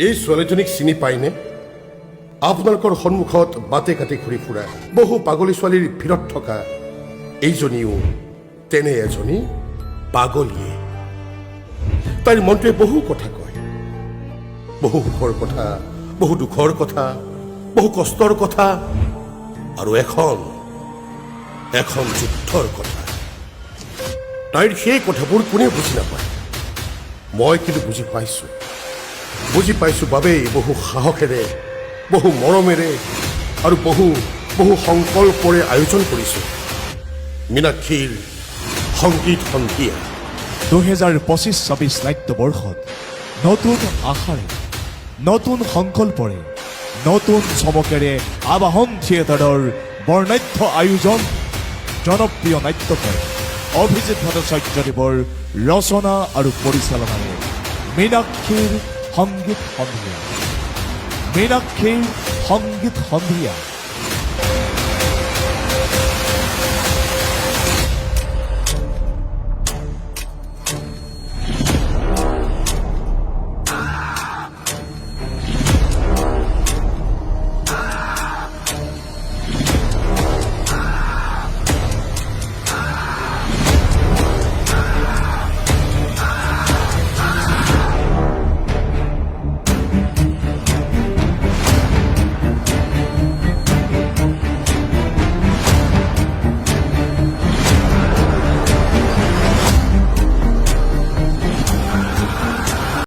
এই ছোৱালীজনীক চিনি পায়নে? আপোনালোকৰ সন্মুখত বাটে কাটি ঘূৰি ফুৰা বহু পাগলী ছোৱালীৰ ভিৰত থকা এইজনীও তেনে এজনী পাগলীয়ে। তাইৰ মনটোৱে বহু কথা কয়, বহু সুখৰ কথা, বহু দুখৰ কথা, বহু কষ্টৰ কথা, আৰু এখন যুদ্ধৰ কথা। তাইৰ সেই কথাবোৰ কোনেও বুজি নাপায়। মই কিন্তু বুজি পাইছো বাবেই বহু সাহসেৰে, বহু মৰমেৰে আৰু বহু সংকল্পৰে আয়োজন কৰিছো মীনাক্ষীৰ সংগীত সন্ধিয়া। 2025-26 নাট্যবৰ্ষত নতুন আশাৰে, নতুন সংকল্পৰে, নতুন চমকেৰে আবাহন থিয়েটাৰৰ বৰ্ণাঢ্য আয়োজন। জনপ্ৰিয় নাট্যকাৰ অভিজিৎ ভট্টাচাৰ্যদেৱৰ ৰচনা আৰু পৰিচালনাৰে মীনাক্ষীৰ সংগীত সন্ধিয়া। মীনাক্ষীৰ সংগীত সন্ধিয়া